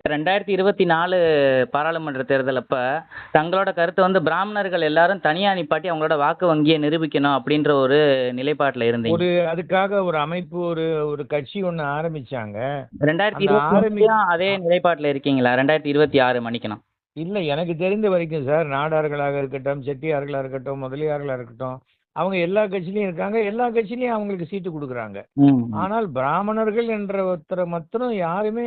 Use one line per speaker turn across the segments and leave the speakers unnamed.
2024 பாராளுமன்ற தேர்தல் அப்ப, தங்களோட கருத்த வந்து பிராமணர்கள் எல்லாரும் தனியா நிப்பாட்டி அவங்களோட வாக்கு வங்கிய நிரூபிக்கணும் அப்படின்ற ஒரு நிலைப்பாட்டுல இருந்தீங்க.
அதுக்காக ஒரு அமைப்பு, ஒரு ஒரு கட்சி ஒண்ணு ஆரம்பிச்சாங்க. அந்த ஆரம்பி
2023லயும் அதே நிலைப்பாட்டுல இருக்கீங்களா? 2026 மன்னிக்கணும்.
இல்ல, எனக்கு தெரிந்த வரைக்கும் சார், நாடார்களாக இருக்கட்டும், செட்டியார்களா இருக்கட்டும், முதலியார்களா இருக்கட்டும், அவங்க எல்லா கட்சியிலயும் இருக்காங்க. எல்லா கட்சியிலயும் அவங்களுக்கு சீட்டு குடுக்குறாங்க.
ம்.
ஆனால் பிராமணர்கள் என்ற ஒருத்தர மாத்திரம் யாருமே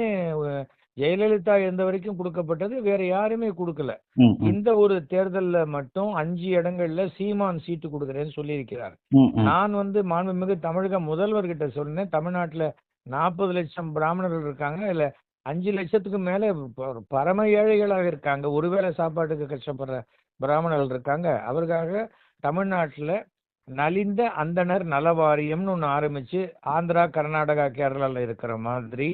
ஜெயலலிதா இருந்த வரைக்கும் குடுக்கப்பட்டது. வேற யாருமே குடுக்கல.
ம். ம்.
இந்த ஒரு தேர்தல்ல மட்டும் 5 இடங்கள்ல சீமான் சீட்டு குடுக்குறேன்னு சொல்லியிருக்கிறார்.
ம். ம்.
நான் வந்து மாண்புமிகு தமிழக முதல்வர்கிட்ட சொன்னேன். தமிழ்நாட்டுல 40 லட்சம் பிராமணர்கள் இருக்காங்க. இல்ல 5 லட்சத்துக்கு மேல பரம ஏழைகளாக இருக்காங்க. ஒருவேளை சாப்பாட்டுக்கு கஷ்டப்படுற பிராமணர்கள் இருக்காங்க. அவருக்காக தமிழ்நாட்டுல நலிந்த அந்தணர் நல வாரியம்னு ஒண்ணு ஆரம்பிச்சு, ஆந்திரா, கர்நாடகா, கேரளால இருக்கிற மாதிரி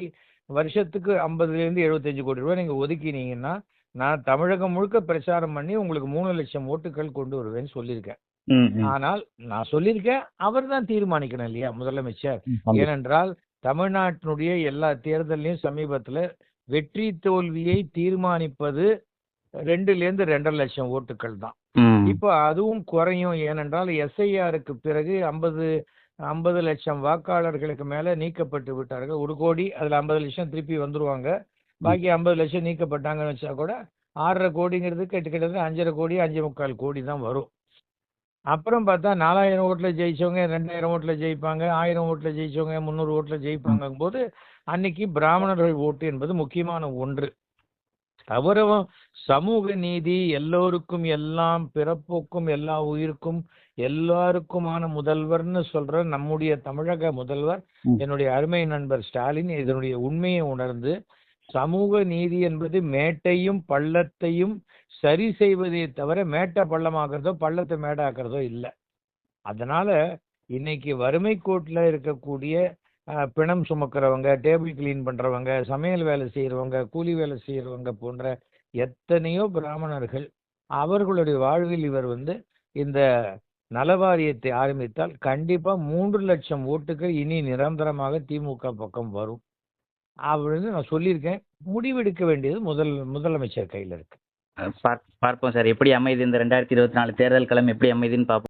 வருஷத்துக்கு 50லேருந்து 75 கோடி ரூபாய் நீங்க ஒதுக்கினீங்கன்னா, நான் தமிழகம் முழுக்க பிரச்சாரம் பண்ணி உங்களுக்கு 3 லட்சம் ஓட்டுகள் கொண்டு வருவேன்னு சொல்லியிருக்கேன்.
ம். ம்.
ஆனால் நான் சொல்லியிருக்கேன், அவர் தான் தீர்மானிக்கணும் இல்லையா முதலமைச்சர்?
கண்டிப்பா.
ஏனென்றால் தமிழ்நாட்டினுடைய எல்லா தேர்தல்லையும் சமீபத்துல வெற்றி தோல்வியை தீர்மானிப்பது 2லேருந்து 2.5 லட்சம் ஓட்டுகள் தான்.
ம்.
இப்போ அதுவும் குறையும். ஏனென்றால் எஸ்ஐஆருக்கு பிறகு 50 லட்சம் வாக்காளர்களுக்கு மேல நீக்கப்பட்டு விட்டார்கள். 1 கோடி, அதுல 50 லட்சம் திருப்பி வந்துருவாங்க.
ம்.
பாக்கி 50 லட்சம் நீக்கப்பட்டாங்கன்னு வச்சா கூட 6.5 கோடிங்கிறது கிட்டத்தட்ட 5.5 கோடி, 5.25 கோடி தான் வரும். அப்புறம் பார்த்தா 4000 ஓட்டுல ஜெயிச்சவங்க 2000 ஓட்டுல ஜெயிப்பாங்க, 1000 ஓட்டுல ஜெயிச்சவங்க 300 ஓட்டுல
ம்.
ஜெயிப்பாங்கும் போது அன்னைக்கு பிராமணர்கள் ஓட்டு என்பது முக்கியமான ஒன்று. கௌரவம், சமூக நீதி, எல்லோருக்கும் எல்லாம், பிறப்போக்கும் எல்லா உயிருக்கும் எல்லாருக்குமான முதல்வர்னு சொல்ற நம்முடைய தமிழக முதல்வர்,
ம்.
என்னுடைய அருமை நண்பர் ஸ்டாலின் இதனுடைய உண்மையை உணர்ந்து, சமூக நீதி என்பது மேட்டையும் பள்ளத்தையும் சரி செய்வதே தவிர மேட்டை பள்ளமாக்குறதோ பள்ளத்தை மேடாக்குறதோ இல்ல. அதனால இன்னைக்கு வறுமை கோட்டுல இருக்கக்கூடிய பிணம் சுமக்கிறவங்க, டேபிள் கிளீன் பண்றவங்க, சமையல் வேலை செய்யறவங்க, கூலி வேலை செய்யறவங்க போன்ற எத்தனையோ பிராமணர்கள், அவர்களுடைய வாழ்வில் இவர் வந்து இந்த நலவாரியத்தை ஆரம்பித்தால் கண்டிப்பா 3 லட்சம் ஓட்டுகள் இனி நிரந்தரமாக திமுக பக்கம் வரும் அப்படின்னு நான் சொல்லியிருக்கேன். முடிவெடுக்க வேண்டியது முதலமைச்சர் கையில இருக்கு.
பார்ப்போம் சார். எப்படி அமையுது இந்த 2024 தேர்தல் களம் எப்படி அமையுதுன்னு பார்ப்போம்.